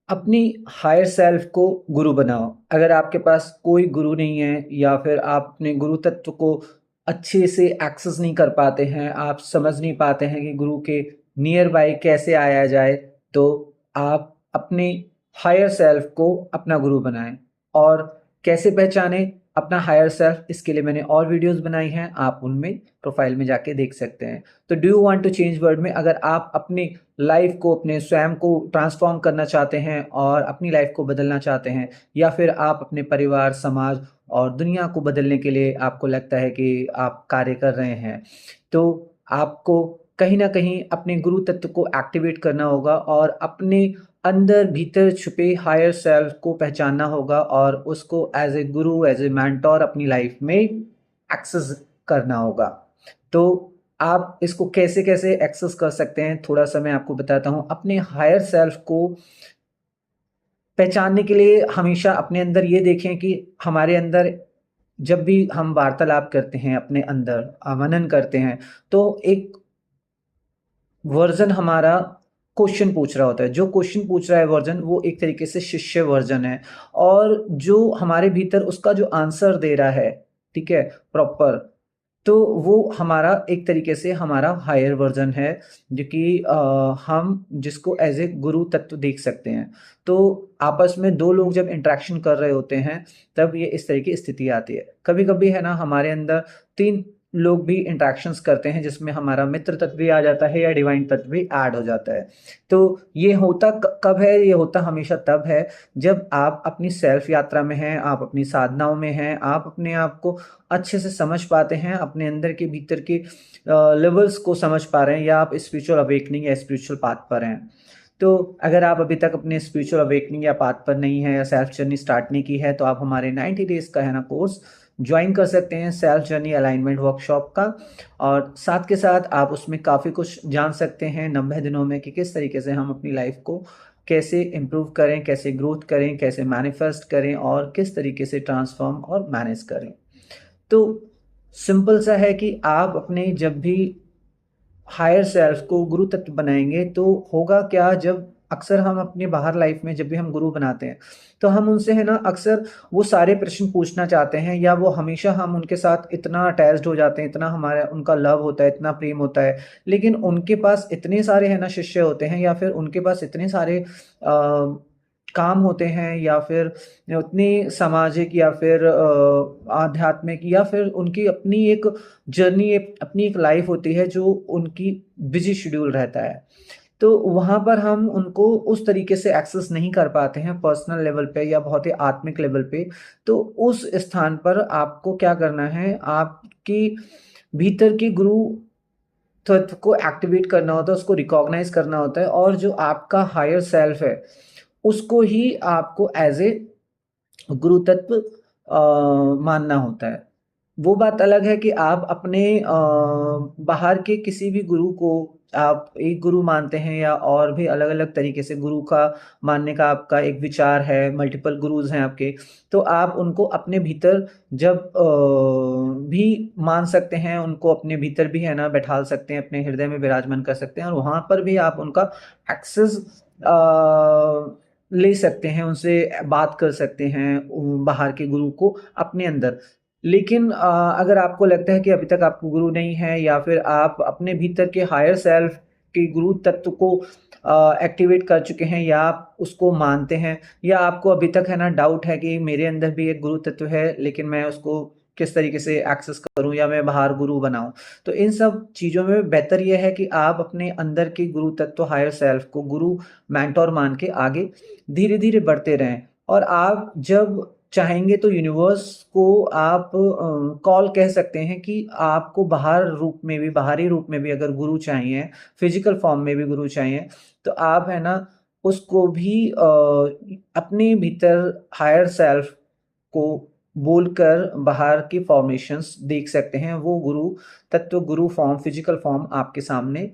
अपनी higher self को गुरु बनाओ। अगर आपके पास कोई गुरु नहीं है या फिर आप अपने गुरु तत्व को अच्छे से एक्सेस नहीं कर पाते हैं, आप समझ नहीं पाते हैं कि गुरु के नियर बाय कैसे आया जाए, तो आप अपने हायर सेल्फ को अपना गुरु बनाएं। और कैसे पहचानें अपना हायर सेल्फ, इसके लिए मैंने और वीडियोस बनाई हैं, आप उनमें प्रोफाइल में जाके देख सकते हैं। तो do you want to change world में अगर आप अपनी लाइफ को, अपने स्वयं को ट्रांसफॉर्म करना चाहते हैं और अपनी लाइफ को बदलना चाहते हैं, या फिर आप अपने परिवार, समाज और दुनिया को बदलने के लिए आपको लगता है कि आप कार्य कर रहे हैं, तो आपको कहीं ना कहीं अपने गुरु तत्व को एक्टिवेट करना होगा और अपने अंदर भीतर छुपे हायर सेल्फ को पहचानना होगा और उसको as a Guru, as a mentor अपनी लाइफ में एक्सेस करना होगा। तो आप इसको कैसे कैसे एक्सेस कर सकते हैं, थोड़ा सा मैं आपको बताता हूं। अपने हायर सेल्फ को पहचानने के लिए हमेशा अपने अंदर ये देखें कि हमारे अंदर जब भी हम वार्तालाप करते हैं, अपने अंदर मनन करते हैं, तो एक वर्जन हमारा क्वेश्चन पूछ रहा होता है। जो क्वेश्चन पूछ रहा है वर्जन, वो एक तरीके से शिष्य वर्जन है, और जो हमारे भीतर उसका जो आंसर दे रहा है, ठीक है, प्रॉपर, तो वो हमारा एक तरीके से हमारा हायर वर्जन है, जो कि हम जिसको एज ए गुरु तत्व देख सकते हैं। तो आपस में दो लोग जब इंटरेक्शन कर रहे होते हैं, तब ये इस तरह की स्थिति आती है। कभी कभी है ना, हमारे अंदर तीन लोग भी इंटरेक्शंस करते हैं, जिसमें हमारा मित्र तत्व भी आ जाता है या डिवाइन तत्व भी ऐड हो जाता है। तो ये होता कब है? ये होता हमेशा तब है जब आप अपनी सेल्फ यात्रा में हैं, आप अपनी साधनाओं में हैं, आप अपने आप को अच्छे से समझ पाते हैं, अपने अंदर के भीतर के लेवल्स को समझ पा रहे हैं, या आप स्पिरिचुअल अवेकनिंग या स्पिरिचुअल पाथ पर हैं। तो अगर आप अभी तक अपने स्पिरिचुअल अवेकनिंग या पाथ पर नहीं है, या सेल्फ जर्नी स्टार्ट नहीं की है, तो आप हमारे 90 डेज का है ना कोर्स ज्वाइन कर सकते हैं, सेल्फ जर्नी अलाइनमेंट वर्कशॉप का। और साथ के साथ आप उसमें काफ़ी कुछ जान सकते हैं 90 दिनों में, कि किस तरीके से हम अपनी लाइफ को कैसे इम्प्रूव करें, कैसे ग्रोथ करें, कैसे मैनिफेस्ट करें, और किस तरीके से ट्रांसफॉर्म और मैनेज करें। तो सिंपल सा है कि आप अपने जब भी हायर सेल्फ को गुरु तत्व बनाएंगे, तो होगा क्या, जब अक्सर हम अपने बाहर लाइफ में जब भी हम गुरु बनाते हैं, तो हम उनसे है ना अक्सर वो सारे प्रश्न पूछना चाहते हैं, या वो हमेशा हम उनके साथ इतना अटैच्ड हो जाते हैं, इतना हमारा उनका लव होता है, इतना प्रेम होता है, लेकिन उनके पास इतने सारे है ना शिष्य होते हैं, या फिर उनके पास इतने सारे काम होते हैं, या फिर उतनी सामाजिक या फिर आध्यात्मिक, या फिर उनकी अपनी एक जर्नी, अपनी एक लाइफ होती है जो उनकी बिजी शेड्यूल रहता है। तो वहाँ पर हम उनको उस तरीके से एक्सेस नहीं कर पाते हैं पर्सनल लेवल पे या बहुत ही आत्मिक लेवल पे। तो उस स्थान पर आपको क्या करना है, आपकी भीतर की गुरु तत्व को एक्टिवेट करना होता है, उसको रिकॉग्नाइज करना होता है, और जो आपका हायर सेल्फ है उसको ही आपको एज ए गुरु तत्व मानना होता है। वो बात अलग है कि आप अपने बाहर के किसी भी गुरु को आप एक गुरु मानते हैं, या और भी अलग अलग तरीके से गुरु का मानने का आपका एक विचार है, मल्टीपल गुरुज हैं आपके, तो आप उनको अपने भीतर जब भी मान सकते हैं, उनको अपने भीतर भी है ना बैठाल सकते हैं, अपने हृदय में विराजमान कर सकते हैं, और वहां पर भी आप उनका एक्सेस ले सकते हैं, उनसे बात कर सकते हैं, बाहर के गुरु को अपने अंदर। लेकिन अगर आपको लगता है कि अभी तक आपको गुरु नहीं है, या फिर आप अपने भीतर के हायर सेल्फ के गुरु तत्व को एक्टिवेट कर चुके हैं, या आप उसको मानते हैं, या आपको अभी तक है ना डाउट है कि मेरे अंदर भी एक गुरु तत्व है, लेकिन मैं उसको किस तरीके से एक्सेस करूं, या मैं बाहर गुरु बनाऊं, तो इन सब चीज़ों में बेहतर यह है कि आप अपने अंदर के गुरु तत्व, हायर सेल्फ को गुरु, मेंटोर मान के आगे धीरे धीरे बढ़ते रहें। और आप जब चाहेंगे तो यूनिवर्स को आप कॉल कह सकते हैं कि आपको बाहर रूप में भी, बाहरी रूप में भी अगर गुरु चाहिए, फिजिकल फॉर्म में भी गुरु चाहिए, तो आप है ना उसको भी अपने भीतर हायर सेल्फ को बोलकर बाहर की फॉर्मेशंस देख सकते हैं। वो गुरु तत्व, गुरु फॉर्म, फिजिकल फॉर्म आपके सामने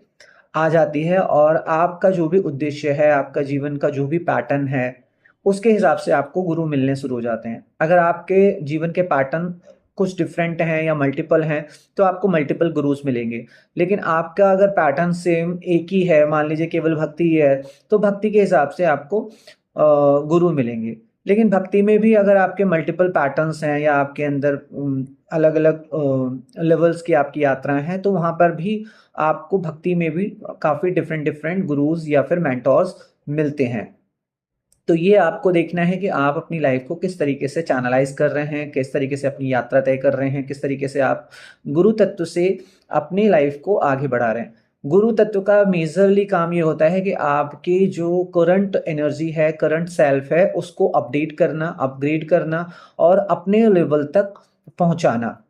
आ जाती है, और आपका जो भी उद्देश्य है, आपका जीवन का जो भी पैटर्न है, उसके हिसाब से आपको गुरु मिलने शुरू हो जाते हैं। अगर आपके जीवन के पैटर्न कुछ डिफरेंट हैं या मल्टीपल हैं, तो आपको मल्टीपल गुरुज मिलेंगे। लेकिन आपका अगर पैटर्न सेम एक ही है, मान लीजिए केवल भक्ति ही है, तो भक्ति के हिसाब से आपको गुरु मिलेंगे। लेकिन भक्ति में भी अगर आपके मल्टीपल पैटर्न्स हैं या आपके अंदर अलग अलग लेवल्स की आपकी यात्राएं हैं, तो वहाँ पर भी आपको भक्ति में भी काफ़ी डिफरेंट डिफरेंट गुरुज या फिर मेंटोर्स मिलते हैं। तो ये आपको देखना है कि आप अपनी लाइफ को किस तरीके से चैनलाइज कर रहे हैं, किस तरीके से अपनी यात्रा तय कर रहे हैं, किस तरीके से आप गुरु तत्व से अपनी लाइफ को आगे बढ़ा रहे हैं। गुरु तत्व का मेजरली काम ये होता है कि आपकी जो करंट एनर्जी है, करंट सेल्फ है, उसको अपडेट करना, अपग्रेड करना और अपने लेवल तक पहुंचाना।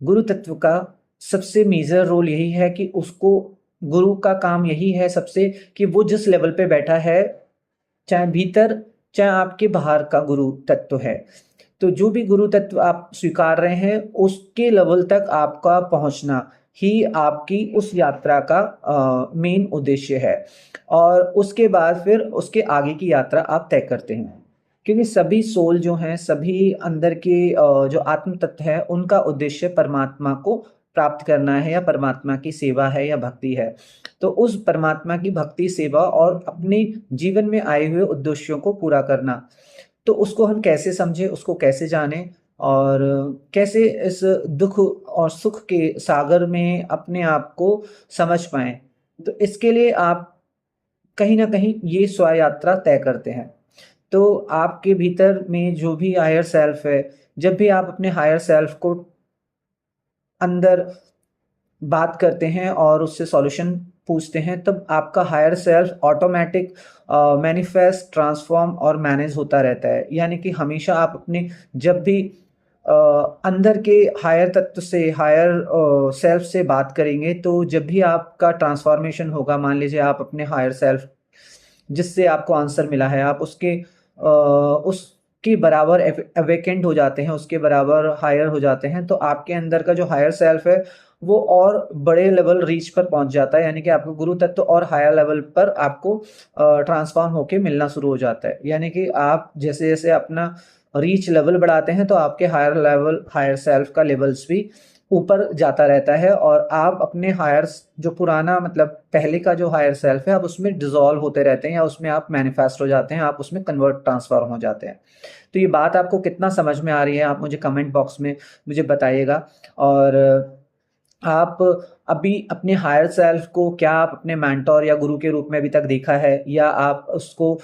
गुरु तत्व का सबसे मेजर रोल यही है कि उसको, गुरु का काम यही है सबसे, कि वो जिस लेवल पे बैठा है, चाहे भीतर चाहे आपके बाहर का गुरु तत्व है, तो जो भी गुरु तत्व आप स्वीकार रहे हैं उसके लेवल तक आपका पहुंचना ही आपकी उस यात्रा का मेन उद्देश्य है। और उसके बाद फिर उसके आगे की यात्रा आप तय करते हैं, क्योंकि सभी सोल जो हैं, सभी अंदर के जो आत्म तत्व है, उनका उद्देश्य परमात्मा को प्राप्त करना है या परमात्मा की सेवा है या भक्ति है। तो उस परमात्मा की भक्ति, सेवा और अपने जीवन में आए हुए उद्देश्यों को पूरा करना, तो उसको हम कैसे समझें, उसको कैसे जानें और कैसे इस दुख और सुख के सागर में अपने आप को समझ पाएं। तो इसके लिए आप कहीं ना कहीं ये स्व यात्रा तय करते हैं। तो आपके भीतर में जो भी हायर सेल्फ है, जब भी आप अपने हायर सेल्फ को अंदर बात करते हैं और उससे सॉल्यूशन पूछते हैं, तब आपका higher self automatic manifest, transform और मैनेज होता रहता है। यानी कि हमेशा आप अपने, जब भी अंदर के हायर तत्व से, हायर सेल्फ से बात करेंगे, तो जब भी आपका ट्रांसफॉर्मेशन होगा, मान लीजिए आप अपने हायर सेल्फ जिससे आपको आंसर मिला है, आप उसके बराबर अवेकेंड हो जाते हैं, उसके बराबर हायर हो जाते हैं, तो आपके अंदर का जो हायर सेल्फ है वो और बड़े लेवल रीच पर पहुंच जाता है। यानी कि आपको गुरु तत्व और हायर लेवल पर आपको ट्रांसफॉर्म होके मिलना शुरू हो जाता है। यानी कि आप जैसे जैसे अपना रीच लेवल बढ़ाते हैं, तो आपके हायर लेवल, हायर सेल्फ का लेवल्स भी ऊपर जाता रहता है और आप अपने हायर, जो पुराना मतलब पहले का जो हायर सेल्फ है, आप उसमें डिसॉल्व होते रहते हैं या उसमें आप मैनिफेस्ट हो जाते हैं, आप उसमें कन्वर्ट, ट्रांसफॉर्म हो जाते हैं। तो ये बात आपको कितना समझ में आ रही है, आप मुझे कमेंट बॉक्स में मुझे बताइएगा। और आप अभी अपने हायर सेल्फ को क्या आप अपने मेंटोर या गुरु के रूप में अभी तक देखा है, या आप उसको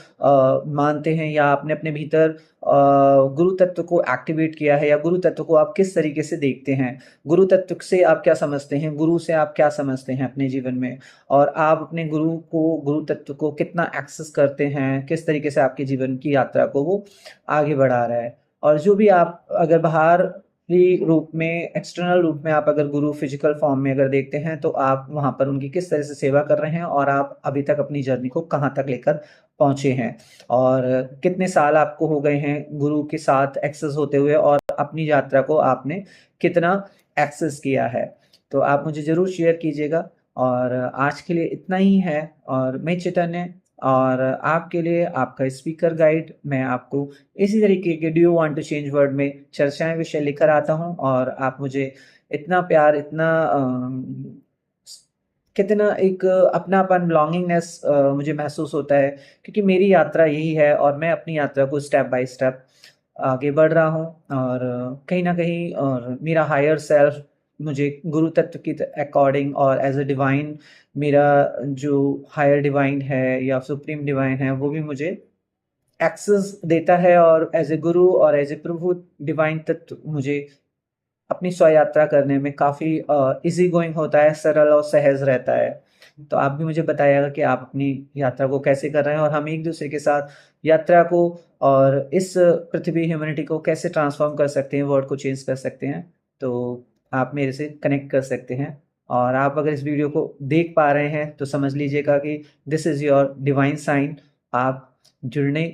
मानते हैं, या आपने अपने भीतर गुरु तत्व को एक्टिवेट किया है, या गुरु तत्व को आप किस तरीके से देखते हैं, गुरु तत्व से आप क्या समझते हैं, गुरु से आप क्या समझते हैं अपने जीवन में, और आप अपने गुरु को, गुरु तत्व को कितना एक्सेस करते हैं, किस तरीके से आपके जीवन की यात्रा को वो आगे बढ़ा रहा है। और जो भी आप अगर बाहर रूप में, एक्सटर्नल रूप में आप अगर गुरु फिजिकल फॉर्म में अगर देखते हैं, तो आप वहाँ पर उनकी किस तरह से सेवा कर रहे हैं और आप अभी तक अपनी जर्नी को कहाँ तक लेकर पहुँचे हैं, और कितने साल आपको हो गए हैं गुरु के साथ एक्सेस होते हुए, और अपनी यात्रा को आपने कितना एक्सेस किया है। तो आप मुझे ज़रूर शेयर कीजिएगा। और आज के लिए इतना ही है। और मैं चैतन्य, और आपके लिए आपका स्पीकर गाइड, मैं आपको इसी तरीके के do you want to change world में चर्चाएं विषय लेकर आता हूं। और आप मुझे इतना प्यार, इतना कितना एक अपनापन, बिलोंगिंगनेस मुझे महसूस होता है, क्योंकि मेरी यात्रा यही है और मैं अपनी यात्रा को स्टेप बाय स्टेप आगे बढ़ रहा हूँ। और कहीं ना कहीं और मेरा हायर सेल्फ मुझे गुरु तत्व की अकॉर्डिंग और एज ए डिवाइन, मेरा जो हायर डिवाइन है या सुप्रीम डिवाइन है, वो भी मुझे एक्सेस देता है, और एज ए गुरु और एज ए प्रभु डिवाइन तत्व मुझे अपनी स्व यात्रा करने में काफ़ी इजी गोइंग होता है, सरल और सहज रहता है। तो आप भी मुझे बताइएगा कि आप अपनी यात्रा को कैसे कर रहे हैं, और हम एक दूसरे के साथ यात्रा को और इस पृथ्वी, ह्यूमैनिटी को कैसे ट्रांसफॉर्म कर सकते हैं, वर्ल्ड को चेंज कर सकते हैं। तो आप मेरे से कनेक्ट कर सकते हैं। और आप अगर इस वीडियो को देख पा रहे हैं तो समझ लीजिएगा कि this is your divine sign. आप जुड़ने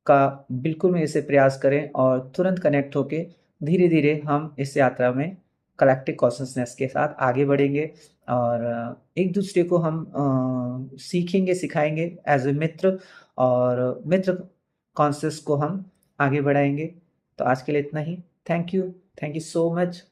का बिल्कुल मेरे से प्रयास करें और तुरंत कनेक्ट होके धीरे धीरे हम इस यात्रा में कलेक्टिव कॉन्शसनेस के साथ आगे बढ़ेंगे, और एक दूसरे को हम सीखेंगे, सिखाएंगे एज ए मित्र, और मित्र कॉन्शस को हम आगे बढ़ाएंगे। तो आज के लिए इतना ही। Thank you so much.